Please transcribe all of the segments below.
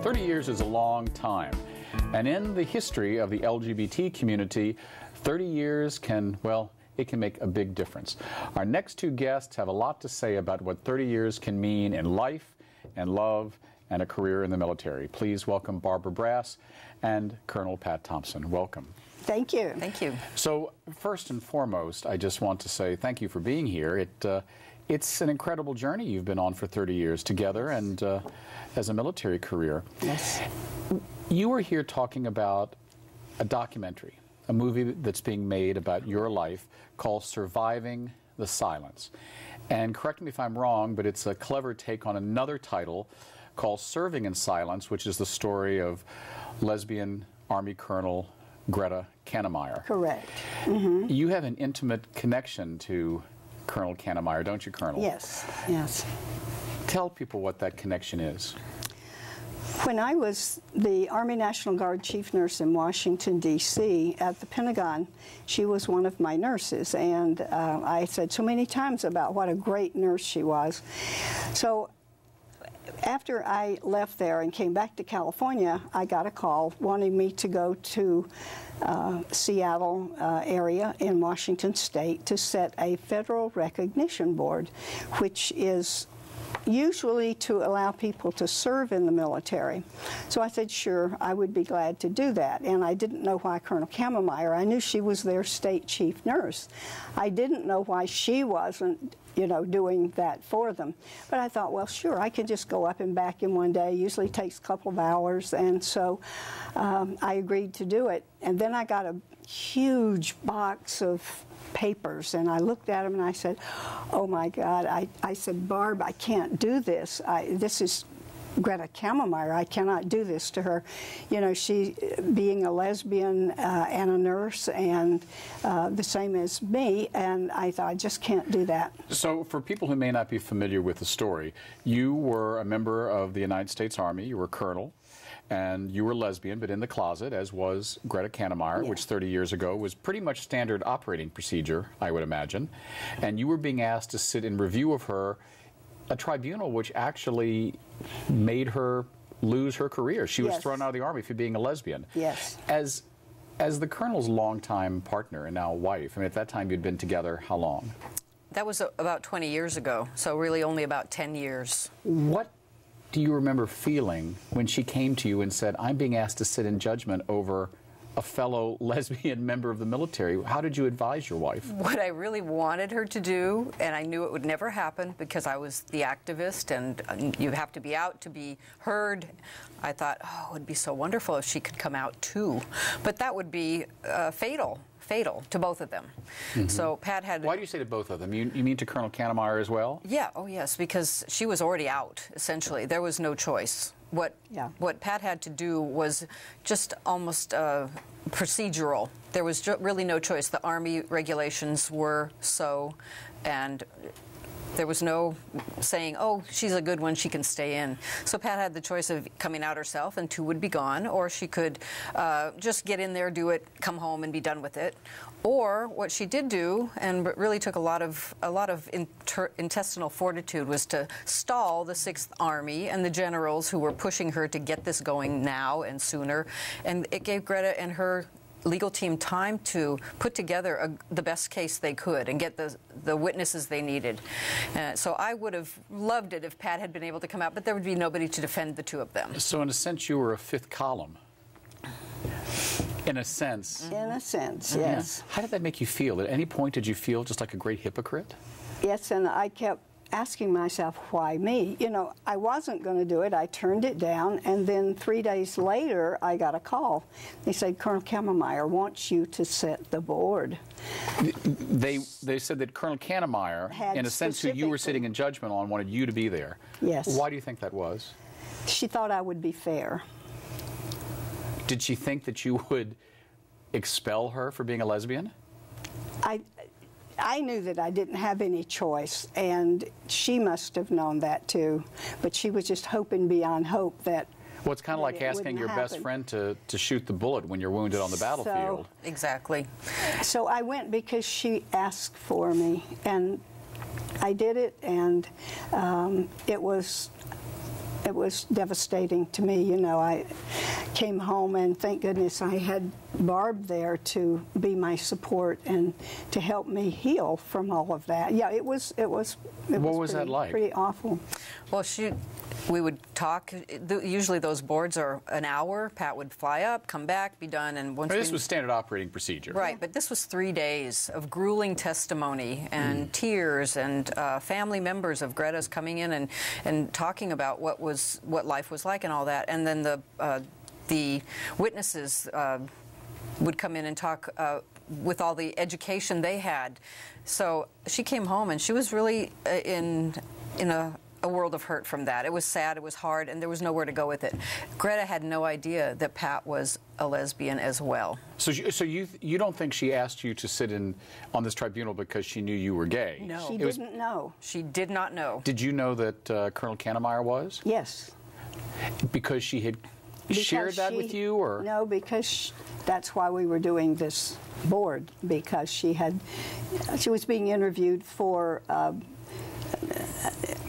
30 years is a long time, and in the history of the LGBT community, 30 years can, well, it can make a big difference. Our next two guests have a lot to say about what 30 years can mean in life and love and a career in the military. Please welcome Barbara Brass and Colonel Pat Thompson. Welcome. Thank you. Thank you. So first and foremost, I just want to say thank you for being here. It's an incredible journey you've been on for 30 years together and as a military career. Yes. You were here talking about a documentary, a movie that's being made about your life called Surviving the Silence. And correct me if I'm wrong, but it's a clever take on another title called Serving in Silence, which is the story of lesbian Army Colonel Greta Kannemeyer. Correct. Mm-hmm. You have an intimate connection to Colonel Kannemeyer, don't you, Colonel? Yes, yes. Tell people what that connection is. When I was the Army National Guard chief nurse in Washington, D.C. at the Pentagon, she was one of my nurses, and I said so many times about what a great nurse she was. So after I left there and came back to California, I got a call wanting me to go to Seattle area in Washington State to set a federal recognition board, which is usually to allow people to serve in the military. So I said, sure, I would be glad to do that. And I didn't know why Colonel Kannemeyer. I knew she was their state chief nurse. I didn't know why she wasn't, you know, doing that for them. But I thought, well, sure, I can just go up and back in one day. Usually takes a couple of hours. And so I agreed to do it. And then I got a huge box of papers, and I looked at them and I said, oh my God, I said, Barb, I can't do this. This is Greta Kannemeyer. I cannot do this to her. You know, she being a lesbian and a nurse and the same as me, and I thought, I just can't do that. So for people who may not be familiar with the story, you were a member of the United States Army, you were a colonel, and you were lesbian, but in the closet, as was Greta Kannemeyer, which 30 years ago was pretty much standard operating procedure, I would imagine. And you were being asked to sit in review of her, a tribunal which actually made her lose her career. She was thrown out of the Army for being a lesbian. Yes. As the colonel's longtime partner and now wife, I mean, at that time you'd been together how long? That was about 20 years ago, so really only about 10 years. What do you remember feeling when she came to you and said, I'm being asked to sit in judgment over a fellow lesbian member of the military? How did you advise your wife? What I really wanted her to do, and I knew it would never happen because I was the activist and you have to be out to be heard. I thought, oh, it would be so wonderful if she could come out too. But that would be fatal to both of them. Mm-hmm. So Pat had... Why do you say to both of them? You mean to Colonel Kannemeyer as well? Yeah, oh yes, because she was already out, essentially. There was no choice. What Pat had to do was just almost procedural. There was really no choice. The Army regulations were so, and there was no saying, oh, she's a good one, she can stay in. So Pat had the choice of coming out herself and two would be gone, or she could just get in there, do it, come home and be done with it. Or what she did do, and really took a lot of intestinal fortitude, was to stall the 6th Army and the generals who were pushing her to get this going now and sooner. And it gave Greta and her legal team time to put together the best case they could and get the witnesses they needed. So I would have loved it if Pat had been able to come out, but there would be nobody to defend the two of them. So in a sense, you were a fifth column. In a sense. In a sense, yes. How did that make you feel? At any point did you feel just like a great hypocrite? Yes, and I kept asking myself, why me? You know, I wasn't going to do it. I turned it down, and then 3 days later, I got a call. They said, Colonel Kannemeyer wants you to set the board. They said that Colonel Kannemeyer, in a sense who you were sitting in judgment on, wanted you to be there. Yes. Why do you think that was? She thought I would be fair. Did she think that you would expel her for being a lesbian? I knew that I didn't have any choice, and she must have known that too. But she was just hoping beyond hope that... Well, it's kind of like asking your best friend to shoot the bullet when you're wounded on the battlefield. Exactly. So I went because she asked for me, and I did it, and it was it was devastating to me. You know, I came home, and thank goodness I had Barb there to be my support and to help me heal from all of that. Yeah, it was what was that like? Pretty awful. Well, we would talk. Usually those boards are an hour. Pat would fly up, come back, be done, and once this was standard operating procedure. Right, but this was 3 days of grueling testimony and tears, and family members of Greta's coming in and talking about what life was like and all that, and then the witnesses would come in and talk with all the education they had. So she came home, and she was really in a world of hurt from that. It was sad, it was hard, and there was nowhere to go with it. Greta had no idea that Pat was a lesbian as well. So you don't think she asked you to sit in on this tribunal because she knew you were gay? No. She didn't know. She did not know. Did you know that Colonel Kannemeyer was? Yes. Because she had shared that with you, or? No, because that's why we were doing this board, because she was being interviewed for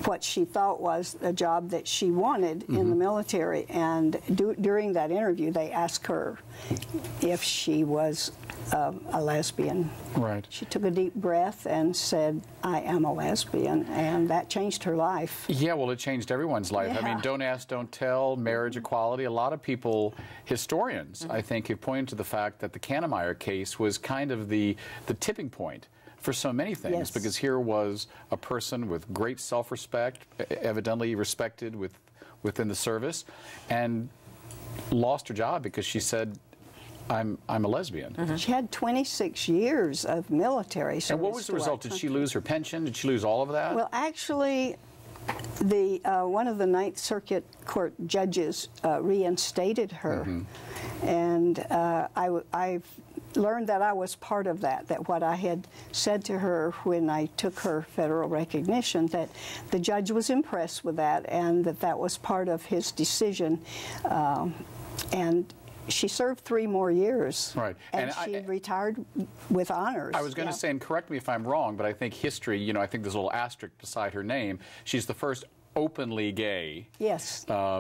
what she thought was a job that she wanted in the military, and during that interview they asked her if she was a lesbian. Right. She took a deep breath and said, "I am a lesbian," and that changed her life. Yeah, well, it changed everyone's life. Yeah. I mean, don't ask, don't tell, marriage equality. A lot of people, historians, I think, have pointed to the fact that the Kannemeyer case was kind of the tipping point for so many things, Yes. because here was a person with great self-respect, evidently respected within the service, and lost her job because she said, I'm a lesbian. She had 26 years of military service. And what was the result? Did she lose her pension? Did she lose all of that? Well, actually, one of the Ninth Circuit Court judges reinstated her, and I've learned that I was part of that what I had said to her when I took her federal recognition, that the judge was impressed with that, and that was part of his decision. And she served 3 more years. Right. And she retired with honors. I was going to say, and correct me if I'm wrong, but I think history, you know, I think there's a little asterisk beside her name. She's the first openly gay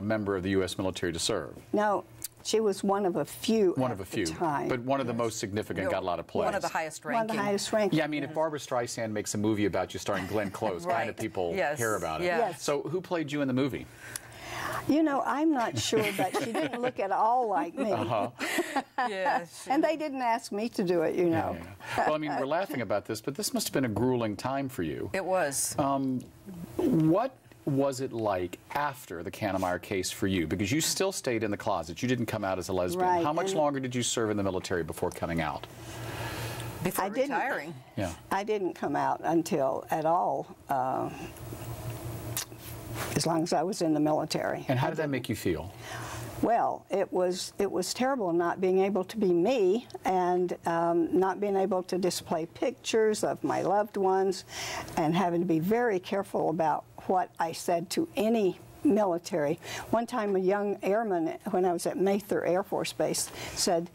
member of the U.S. military to serve. No, she was one of a few at the time. But one of the most significant, got a lot of play. One of the highest ranking. One of the highest ranking. Yeah, I mean, if Barbara Streisand makes a movie about you starring Glenn Close, kind of people hear about it. Yes. So who played you in the movie? You know, I'm not sure, but she didn't look at all like me. Yes. And they didn't ask me to do it, you know. Yeah. Well, I mean, we're laughing about this, but this must have been a grueling time for you. It was. What was it like after the Kannemeyer case for you? Because you still stayed in the closet. You didn't come out as a lesbian. Right. How much longer did you serve in the military before coming out? Before retiring. Yeah. I didn't come out until at all, as long as I was in the military. And how did that make you feel? Well, it was terrible not being able to be me, and not being able to display pictures of my loved ones, and having to be very careful about what I said to any military. One time a young airman, when I was at Mather Air Force Base, said,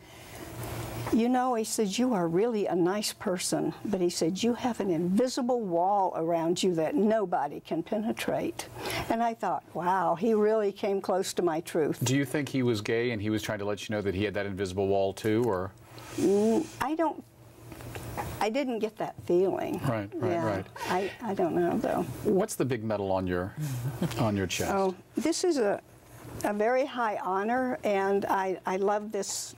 "You know," he said, "you are really a nice person, but," he said, "you have an invisible wall around you that nobody can penetrate." And I thought, wow, he really came close to my truth. Do you think he was gay and he was trying to let you know that he had that invisible wall too, or? I didn't get that feeling. Right. I don't know, though. What's the big medal on your chest? Oh, this is a very high honor, and I love this.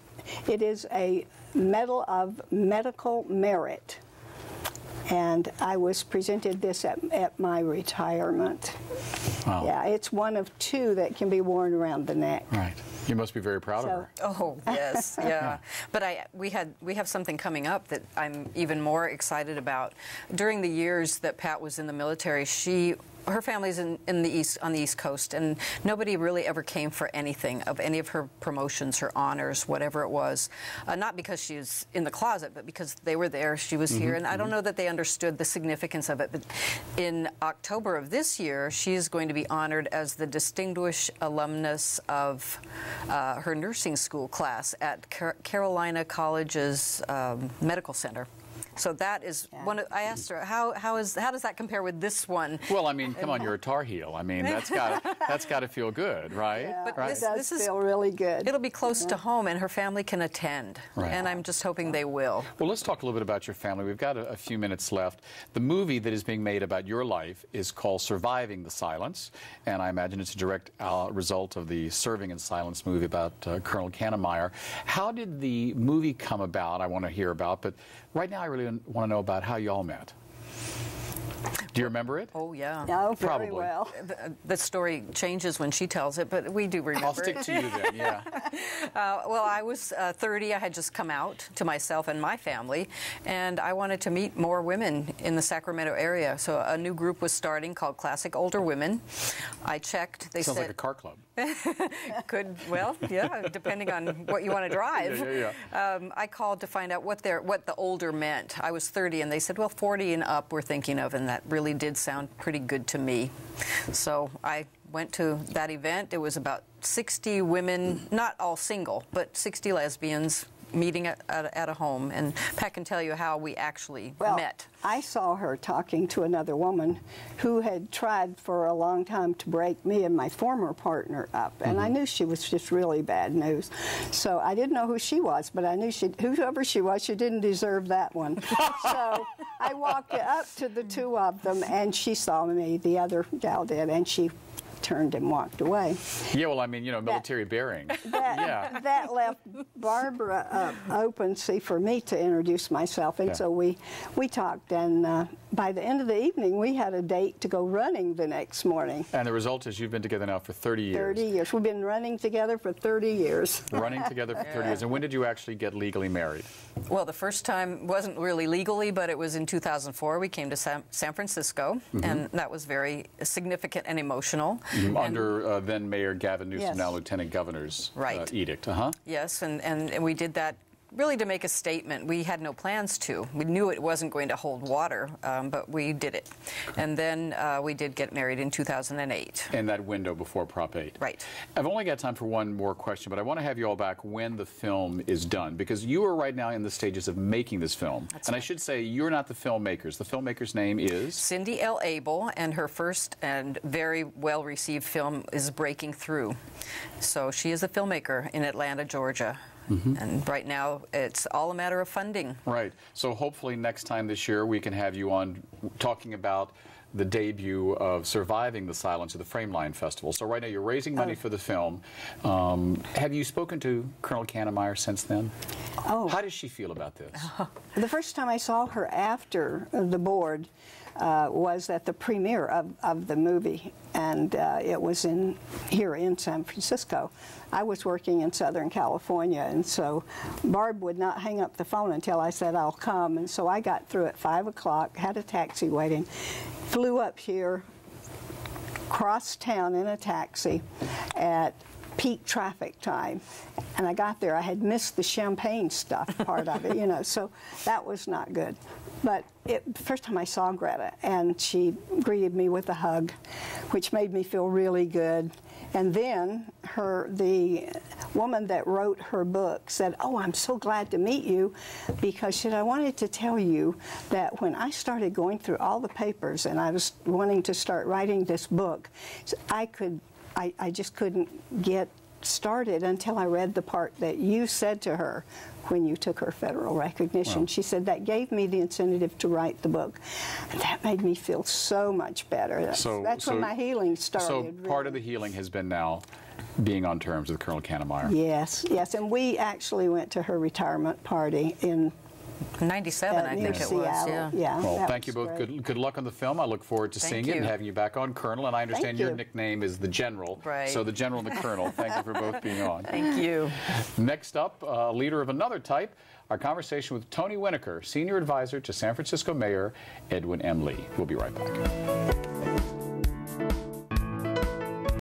It is a Medal of Medical Merit, and I was presented this at my retirement. Wow. Yeah, it's one of 2 that can be worn around the neck. Right. You must be very proud of her. Oh, yes, yeah. But we have something coming up that I'm even more excited about. During the years that Pat was in the military, her family's on the East Coast, and nobody really ever came for anything of any of her promotions, her honors, whatever it was. Not because she was in the closet, but because they were there, she was here, and I don't know that they understood the significance of it. But in October of this year, she is going to be honored as the distinguished alumnus of her nursing school class at Carolina College's medical center. So that is one. I asked her how does that compare with this one? Well, I mean, come on, you're a Tar Heel. I mean, that's got to feel good, right? Yeah, but right? this feel really good. It'll be close to home, and her family can attend, and I'm just hoping they will. Well, let's talk a little bit about your family. We've got a few minutes left. The movie that is being made about your life is called Surviving the Silence, and I imagine it's a direct result of the Serving in Silence movie about Colonel Kannemeyer. How did the movie come about? I want to hear about, but right now I really want to know about how you all met. Do you remember it? Oh, yeah. No, very Probably. well. The story changes when she tells it, but we do remember. I'll stick to you then, yeah. Well, I was 30. I had just come out to myself and my family, and I wanted to meet more women in the Sacramento area. So a new group was starting called Classic Older Women. I checked. They Sounds said, like a car club. Well, yeah, depending on what you want to drive. I called to find out what the older meant. I was 30, and they said, well, 40 and up we're thinking of, and that really did sound pretty good to me. So I went to that event. It was about 60 women, not all single, but 60 lesbians meeting at a home, and Pat can tell you how we actually met. I saw her talking to another woman who had tried for a long time to break me and my former partner up, and I knew she was just really bad news. So I didn't know who she was, but I knew whoever she was, she didn't deserve that one. So I walked up to the two of them, and she saw me, the other gal did, and she turned and walked away. Yeah, well, I mean, you know, military bearing. That left Barbara open, for me to introduce myself, and so we talked, and by the end of the evening, we had a date to go running the next morning. And the result is you've been together now for 30 years. 30 years. We've been running together for 30 years. Running together for 30 years. And when did you actually get legally married? Well, the first time wasn't really legally, but it was in 2004. We came to San Francisco, and that was very significant and emotional. Under then Mayor Gavin Newsom, now Lieutenant Governor's edict. Yes, and we did that really to make a statement. We had no plans to. We knew it wasn't going to hold water, but we did it. And then we did get married in 2008. In that window before Prop 8. Right. I've only got time for one more question, but I want to have you all back when the film is done, because you are right now in the stages of making this film. That's and right. I should say, you're not the filmmakers. The filmmaker's name is? Cindy L. Abel, and her first and very well-received film is Breaking Through. So she is a filmmaker in Atlanta, Georgia. And right now, it's all a matter of funding. Right. So hopefully next time this year we can have you on talking about the debut of Surviving the Silence at the Frameline Festival. So right now you're raising money for the film. Have you spoken to Colonel Kannemeyer since then? Oh. Here does she feel about this? The first time I saw her after the board was at the premiere of the movie, and it was here in San Francisco. I was working in Southern California, and so Barb would not hang up the phone until I said I'll come, and so I got through at 5 o'clock, had a taxi waiting, flew up here, crossed town in a taxi at peak traffic time, and I got there. I had missed the champagne stuff part of it, you know, so that was not good. But the first time I saw Greta, and she greeted me with a hug, which made me feel really good. And then the woman that wrote her book said, "Oh, I'm so glad to meet you," because she said, "I wanted to tell you that when I started going through all the papers and I was wanting to start writing this book, I just couldn't get started until I read the part that you said to her when you took her federal recognition." Wow. She said that gave me the incentive to write the book. And that made me feel so much better. That's when my healing started. So part of the healing has been now being on terms with Colonel Kannemeyer. Yes, yes. And we actually went to her retirement party in 97, I think it was. Yeah. Well, thank you both. Good luck on the film. I look forward to seeing it and having you back on, Colonel. And I understand your nickname is the General. Right. So the General and the Colonel. Thank you for both being on. Thank you. Next up, a leader of another type, our conversation with Tony Winokur, Senior Advisor to San Francisco Mayor Edwin M. Lee. We'll be right back.